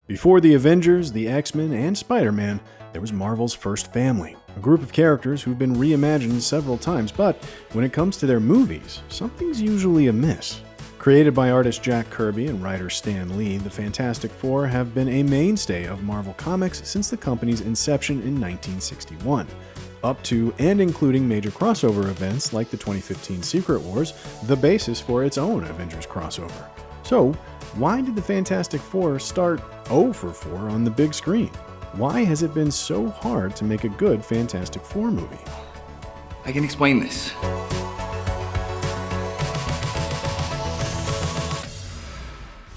Before the Avengers, the X-Men, and Spider-Man, there was Marvel's first family, a group of characters who've been reimagined several times, but when it comes to their movies, something's usually amiss. Created by artist Jack Kirby and writer Stan Lee, the Fantastic Four have been a mainstay of Marvel Comics since the company's inception in 1961. Up to and including major crossover events like the 2015 Secret Wars, the basis for its own Avengers crossover. So, why did the Fantastic Four start 0 for 4 on the big screen? Why has it been so hard to make a good Fantastic Four movie? I can explain this.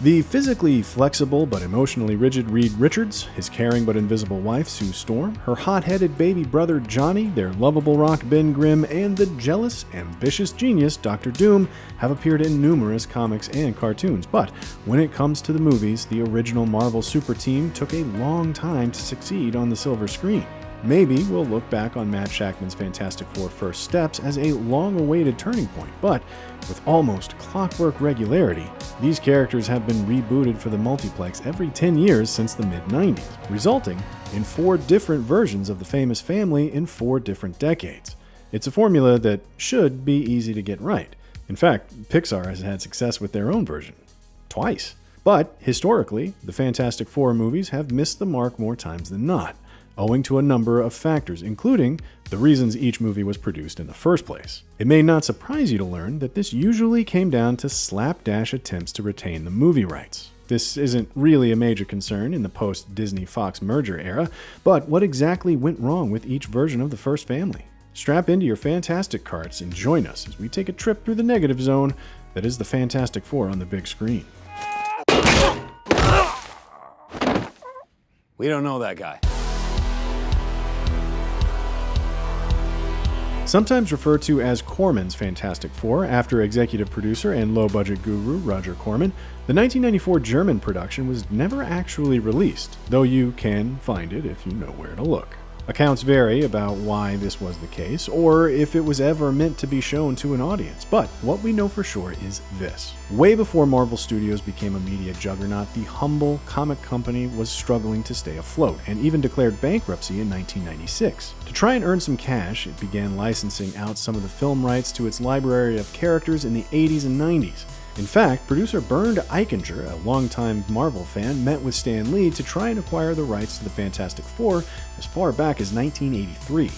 The physically flexible but emotionally rigid Reed Richards, his caring but invisible wife Sue Storm, her hot-headed baby brother Johnny, their lovable rock Ben Grimm, and the jealous, ambitious genius Dr. Doom have appeared in numerous comics and cartoons. But when it comes to the movies, the original Marvel Super Team took a long time to succeed on the silver screen. Maybe we'll look back on Matt Shakman's Fantastic Four First Steps as a long-awaited turning point, but with almost clockwork regularity, these characters have been rebooted for the multiplex every 10 years since the mid-90s, resulting in 4 different versions of the famous family in 4 different decades. It's a formula that should be easy to get right. In fact, Pixar has had success with their own version. Twice. But, historically, the Fantastic Four movies have missed the mark more times than not, owing to a number of factors, including the reasons each movie was produced in the first place. It may not surprise you to learn that this usually came down to slapdash attempts to retain the movie rights. This isn't really a major concern in the post-Disney-Fox merger era, but what exactly went wrong with each version of the first family? Strap into your Fantastic carts and join us as we take a trip through the negative zone that is the Fantastic Four on the big screen. We don't know that guy. Sometimes referred to as Corman's Fantastic Four after executive producer and low-budget guru Roger Corman, the 1994 German production was never actually released, though you can find it if you know where to look. Accounts vary about why this was the case, or if it was ever meant to be shown to an audience, but what we know for sure is this. Way before Marvel Studios became a media juggernaut, the humble comic company was struggling to stay afloat, and even declared bankruptcy in 1996. To try and earn some cash, it began licensing out some of the film rights to its library of characters in the 80s and 90s. In fact, producer Bernd Eichinger, a longtime Marvel fan, met with Stan Lee to try and acquire the rights to the Fantastic Four as far back as 1983.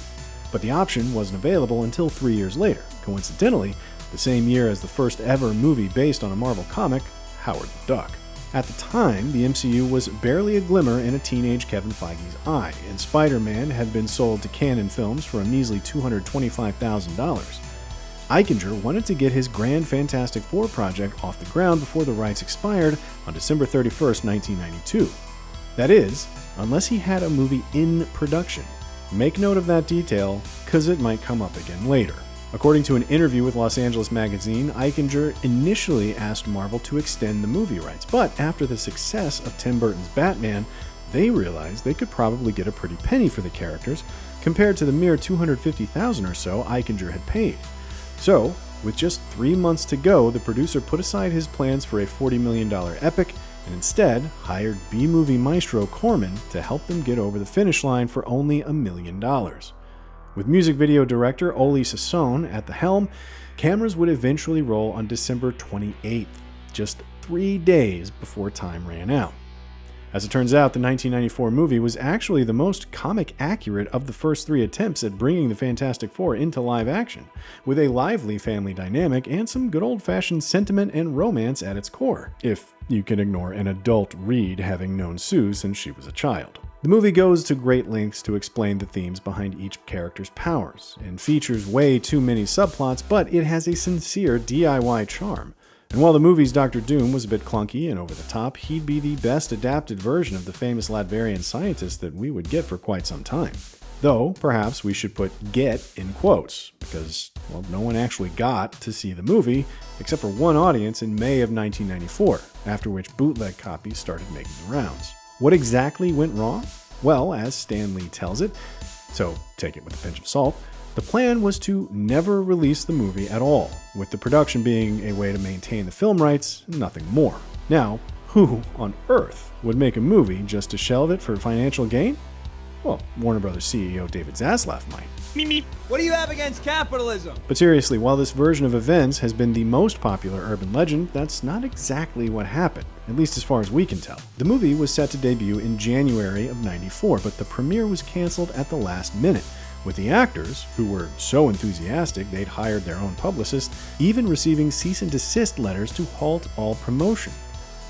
But the option wasn't available until 3 years later, coincidentally, the same year as the first ever movie based on a Marvel comic, Howard the Duck. At the time, the MCU was barely a glimmer in a teenage Kevin Feige's eye, and Spider-Man had been sold to Canon Films for a measly $225,000. Eichinger wanted to get his grand Fantastic Four project off the ground before the rights expired on December 31st, 1992. That is, unless he had a movie in production. Make note of that detail, cause it might come up again later. According to an interview with Los Angeles Magazine, Eichinger initially asked Marvel to extend the movie rights, but after the success of Tim Burton's Batman, they realized they could probably get a pretty penny for the characters compared to the mere $250,000 or so Eichinger had paid. So, with just 3 months to go, the producer put aside his plans for a $40 million epic and instead hired B-movie maestro Corman to help them get over the finish line for only $1 million. With music video director Oli Sassoon at the helm, cameras would eventually roll on December 28th, just 3 days before time ran out. As it turns out, the 1994 movie was actually the most comic accurate of the first 3 attempts at bringing the Fantastic Four into live action, with a lively family dynamic and some good old-fashioned sentiment and romance at its core, if you can ignore an adult Reed having known Sue since she was a child. The movie goes to great lengths to explain the themes behind each character's powers, and features way too many subplots, but it has a sincere DIY charm. And while the movie's Dr. Doom was a bit clunky and over the top, he'd be the best adapted version of the famous Latverian scientist that we would get for quite some time. Though, perhaps we should put "get" in quotes, because, well, no one actually got to see the movie, except for one audience in May of 1994, after which bootleg copies started making the rounds. What exactly went wrong? Well, as Stan Lee tells it, so take it with a pinch of salt, the plan was to never release the movie at all, with the production being a way to maintain the film rights and nothing more. Now, Who on earth would make a movie just to shelve it for financial gain? Well, Warner Brothers CEO David Zaslav might. What do you have against capitalism? But seriously, while this version of events has been the most popular urban legend, that's not exactly what happened, at least as far as we can tell. The movie was set to debut in January of '94, but the premiere was canceled at the last minute, with the actors, who were so enthusiastic they'd hired their own publicist, even receiving cease and desist letters to halt all promotion.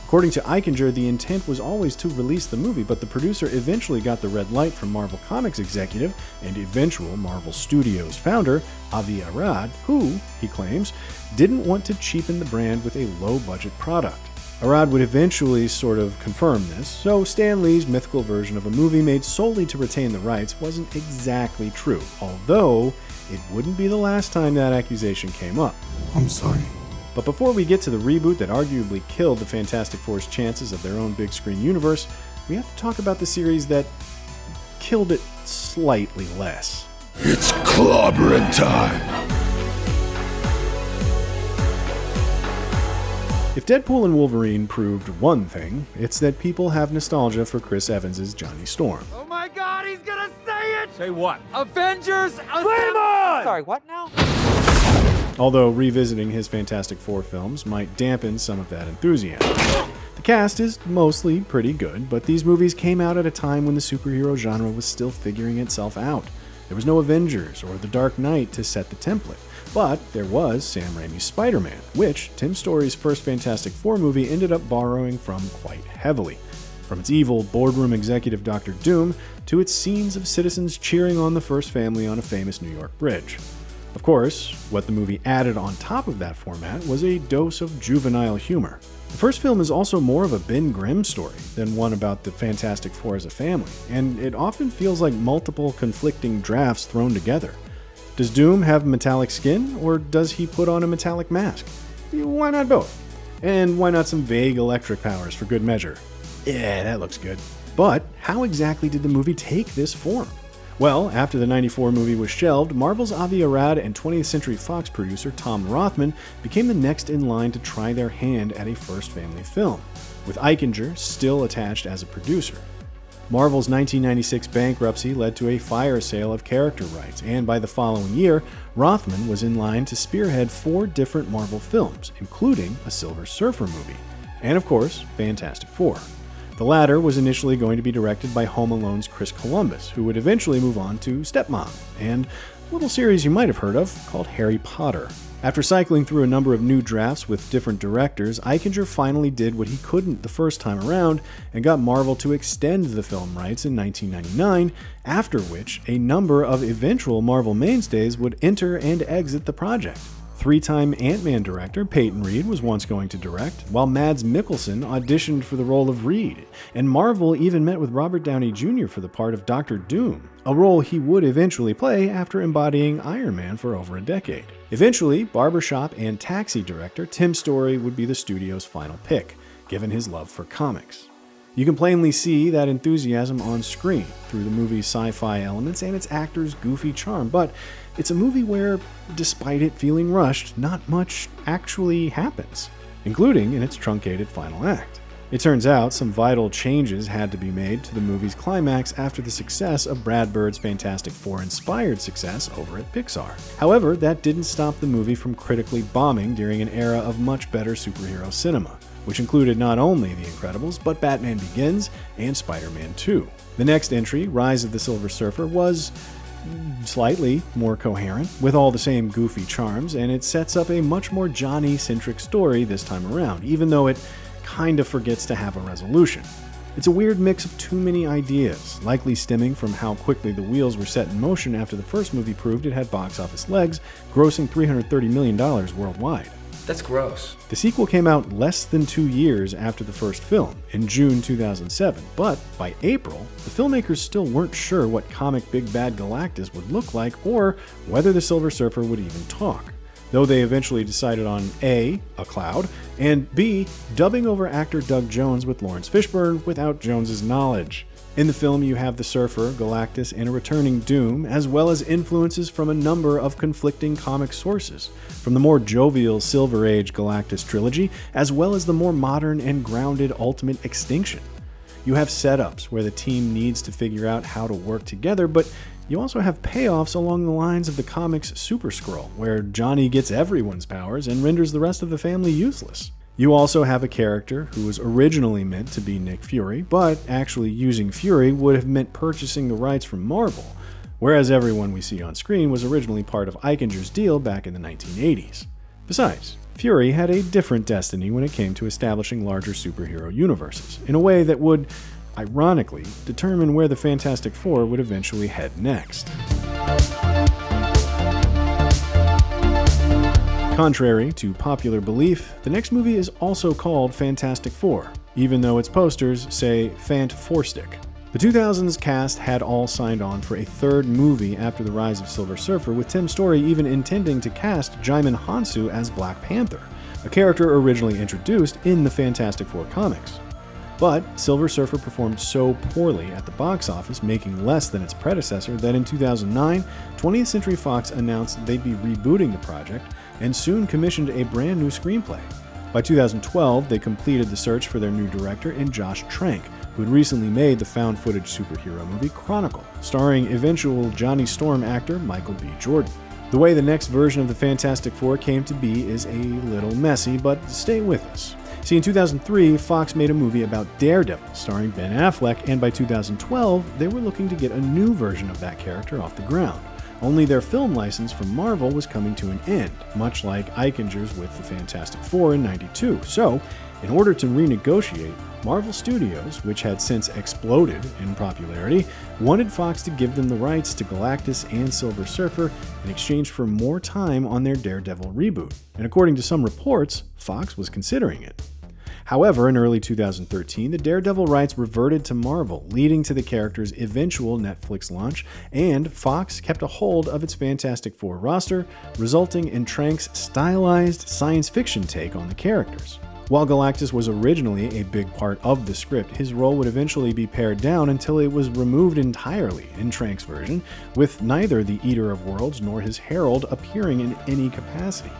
According to Eichinger, the intent was always to release the movie, but the producer eventually got the red light from Marvel Comics executive and eventual Marvel Studios founder, Avi Arad, who, he claims, didn't want to cheapen the brand with a low-budget product. Arad would eventually sort of confirm this, so Stan Lee's mythical version of a movie made solely to retain the rights wasn't exactly true, although it wouldn't be the last time that accusation came up. I'm sorry. But before we get to the reboot that arguably killed the Fantastic Four's chances of their own big screen universe, we have to talk about the series that killed it slightly less. It's clobbering time. If Deadpool and Wolverine proved one thing, it's that people have nostalgia for Chris Evans' Johnny Storm. Oh my God, he's gonna say it! Say what? Avengers! Flame on! Sorry, what now? Although revisiting his Fantastic Four films might dampen some of that enthusiasm. The cast is mostly pretty good, but these movies came out at a time when the superhero genre was still figuring itself out. There was no Avengers or The Dark Knight to set the template, but there was Sam Raimi's Spider-Man, which Tim Story's first Fantastic Four movie ended up borrowing from quite heavily. From its evil boardroom executive Dr. Doom to its scenes of citizens cheering on the first family on a famous New York bridge. Of course, what the movie added on top of that format was a dose of juvenile humor. The first film is also more of a Ben Grimm story than one about the Fantastic Four as a family, and it often feels like multiple conflicting drafts thrown together. Does Doom have metallic skin, or does he put on a metallic mask? Why not both? And why not some vague electric powers for good measure? Yeah, that looks good. But how exactly did the movie take this form? Well, after the '94 movie was shelved, Marvel's Avi Arad and 20th Century Fox producer Tom Rothman became the next in line to try their hand at a first family film, with Eichinger still attached as a producer. Marvel's 1996 bankruptcy led to a fire sale of character rights, and by the following year, Rothman was in line to spearhead 4 different Marvel films, including a Silver Surfer movie, and of course, Fantastic Four. The latter was initially going to be directed by Home Alone's Chris Columbus, who would eventually move on to Stepmom, and a little series you might have heard of called Harry Potter. After cycling through a number of new drafts with different directors, Eichinger finally did what he couldn't the first time around and got Marvel to extend the film rights in 1999, after which a number of eventual Marvel mainstays would enter and exit the project. 3-time Ant-Man director Peyton Reed was once going to direct, while Mads Mikkelsen auditioned for the role of Reed, and Marvel even met with Robert Downey Jr. for the part of Dr. Doom, a role he would eventually play after embodying Iron Man for over a decade. Eventually, Barbershop and Taxi director Tim Story would be the studio's final pick, given his love for comics. You can plainly see that enthusiasm on screen through the movie's sci-fi elements and its actors' goofy charm, but it's a movie where, despite it feeling rushed, not much actually happens, including in its truncated final act. It turns out some vital changes had to be made to the movie's climax after the success of Brad Bird's Fantastic Four-inspired success over at Pixar. However, that didn't stop the movie from critically bombing during an era of much better superhero cinema, which included not only The Incredibles, but Batman Begins and Spider-Man 2. The next entry, Rise of the Silver Surfer, was slightly more coherent, with all the same goofy charms, and it sets up a much more Johnny-centric story this time around, even though it kind of forgets to have a resolution. It's a weird mix of too many ideas, likely stemming from how quickly the wheels were set in motion after the first movie proved it had box office legs, grossing $330 million worldwide. That's gross. The sequel came out less than 2 years after the first film, in June 2007, but by April, the filmmakers still weren't sure what comic Big Bad Galactus would look like or whether the Silver Surfer would even talk, though they eventually decided on A, a cloud, and B, dubbing over actor Doug Jones with Lawrence Fishburne without Jones's knowledge. In the film, you have the Surfer, Galactus, and a returning Doom, as well as influences from a number of conflicting comic sources, from the more jovial Silver Age Galactus trilogy, as well as the more modern and grounded Ultimate Extinction. You have setups where the team needs to figure out how to work together, but you also have payoffs along the lines of the comics Super Skrull, where Johnny gets everyone's powers and renders the rest of the family useless. You also have a character who was originally meant to be Nick Fury, but actually using Fury would have meant purchasing the rights from Marvel, whereas everyone we see on screen was originally part of Eichinger's deal back in the 1980s. Besides, Fury had a different destiny when it came to establishing larger superhero universes, in a way that would, ironically, determine where the Fantastic Four would eventually head next. Contrary to popular belief, the next movie is also called Fant4stic Four, even though its posters say Fant4stic. The 2000s cast had all signed on for a third movie after the rise of Silver Surfer, with Tim Story even intending to cast Djimon Hounsou as Black Panther, a character originally introduced in the Fantastic Four comics. But Silver Surfer performed so poorly at the box office, making less than its predecessor, that in 2009, 20th Century Fox announced they'd be rebooting the project and soon commissioned a brand new screenplay. By 2012, they completed the search for their new director in Josh Trank, who had recently made the found-footage superhero movie Chronicle, starring eventual Johnny Storm actor Michael B. Jordan. The way the next version of the Fantastic Four came to be is a little messy, but stay with us. See, in 2003, Fox made a movie about Daredevil, starring Ben Affleck, and by 2012, they were looking to get a new version of that character off the ground. Only their film license from Marvel was coming to an end, much like Eichinger's with the Fantastic Four in '92. So, in order to renegotiate, Marvel Studios, which had since exploded in popularity, wanted Fox to give them the rights to Galactus and Silver Surfer in exchange for more time on their Daredevil reboot. And according to some reports, Fox was considering it. However, in early 2013, the Daredevil rights reverted to Marvel, leading to the character's eventual Netflix launch, and Fox kept a hold of its Fantastic Four roster, resulting in Trank's stylized science fiction take on the characters. While Galactus was originally a big part of the script, his role would eventually be pared down until it was removed entirely in Trank's version, with neither the Eater of Worlds nor his Herald appearing in any capacity.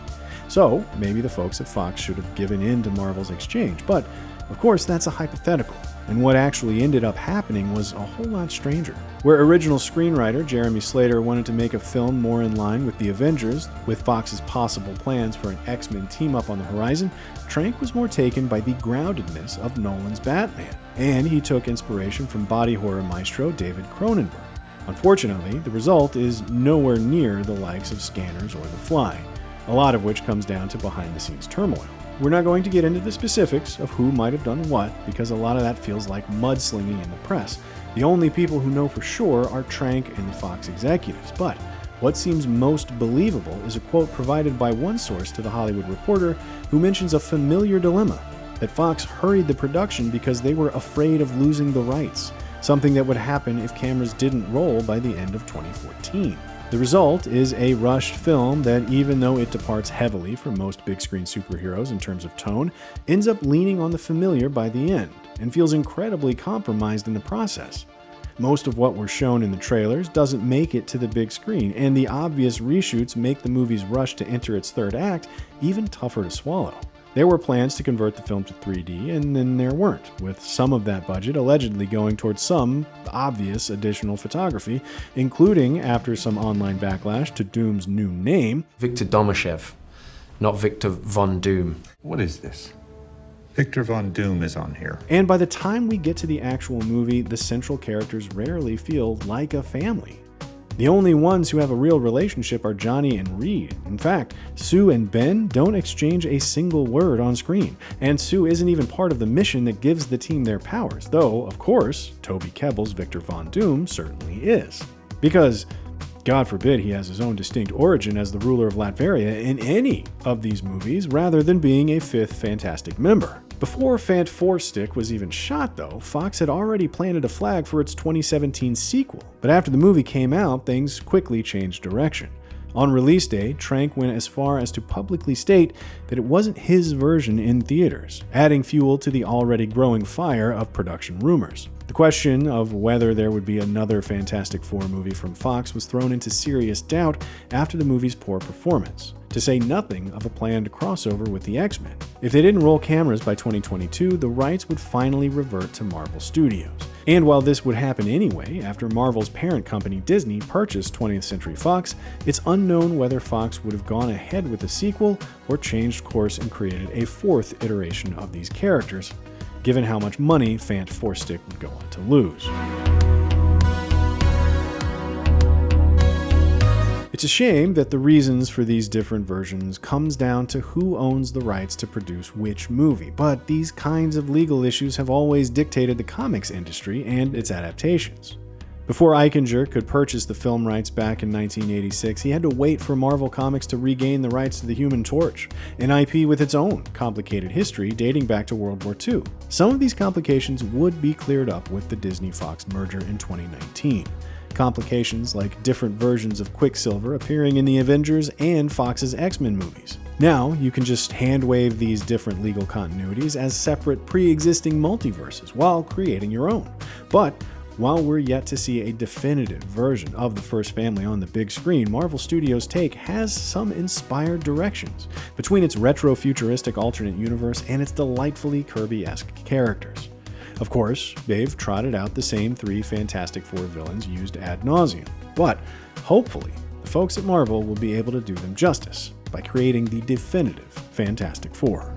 So, maybe the folks at Fox should have given in to Marvel's exchange, but of course that's a hypothetical, and what actually ended up happening was a whole lot stranger. Where original screenwriter Jeremy Slater wanted to make a film more in line with the Avengers, with Fox's possible plans for an X-Men team-up on the horizon, Trank was more taken by the groundedness of Nolan's Batman, and he took inspiration from body horror maestro David Cronenberg. Unfortunately, the result is nowhere near the likes of Scanners or The Fly, a lot of which comes down to behind-the-scenes turmoil. We're not going to get into the specifics of who might have done what, because a lot of that feels like mudslinging in the press. The only people who know for sure are Trank and the Fox executives, but what seems most believable is a quote provided by one source to The Hollywood Reporter, who mentions a familiar dilemma, that Fox hurried the production because they were afraid of losing the rights, something that would happen if cameras didn't roll by the end of 2014. The result is a rushed film that, even though it departs heavily from most big-screen superheroes in terms of tone, ends up leaning on the familiar by the end, and feels incredibly compromised in the process. Most of what we're shown in the trailers doesn't make it to the big screen, and the obvious reshoots make the movie's rush to enter its third act even tougher to swallow. There were plans to convert the film to 3D, and then there weren't, with some of that budget allegedly going towards some obvious additional photography, including, after some online backlash to Doom's new name, Victor Domashev, not Victor Von Doom. What is this? Victor Von Doom is on here. And by the time we get to the actual movie, the central characters rarely feel like a family. The only ones who have a real relationship are Johnny and Reed. In fact, Sue and Ben don't exchange a single word on screen, and Sue isn't even part of the mission that gives the team their powers, though, of course, Toby Kebbell's Victor Von Doom certainly is. Because, God forbid he has his own distinct origin as the ruler of Latveria in any of these movies, rather than being a fifth Fantastic member. Before Fant4stic was even shot, though, Fox had already planted a flag for its 2017 sequel, but after the movie came out, things quickly changed direction. On release day, Trank went as far as to publicly state that it wasn't his version in theaters, adding fuel to the already growing fire of production rumors. The question of whether there would be another Fantastic Four movie from Fox was thrown into serious doubt after the movie's poor performance, to say nothing of a planned crossover with the X-Men. If they didn't roll cameras by 2022, the rights would finally revert to Marvel Studios. And while this would happen anyway, after Marvel's parent company Disney purchased 20th Century Fox, it's unknown whether Fox would have gone ahead with a sequel or changed course and created a fourth iteration of these characters, given how much money Fant4stic would go on to lose. It's a shame that the reasons for these different versions comes down to who owns the rights to produce which movie, but these kinds of legal issues have always dictated the comics industry and its adaptations. Before Eichinger could purchase the film rights back in 1986, he had to wait for Marvel Comics to regain the rights to the Human Torch, an IP with its own complicated history dating back to World War II. Some of these complications would be cleared up with the Disney-Fox merger in 2019. Complications like different versions of Quicksilver appearing in the Avengers and Fox's X-Men movies. Now, you can just hand-wave these different legal continuities as separate pre-existing multiverses while creating your own. But while we're yet to see a definitive version of the first family on the big screen, Marvel Studios' take has some inspired directions between its retro-futuristic alternate universe and its delightfully Kirby-esque characters. Of course, they've trotted out the same 3 Fantastic Four villains used ad nauseum, but hopefully, the folks at Marvel will be able to do them justice by creating the definitive Fantastic Four.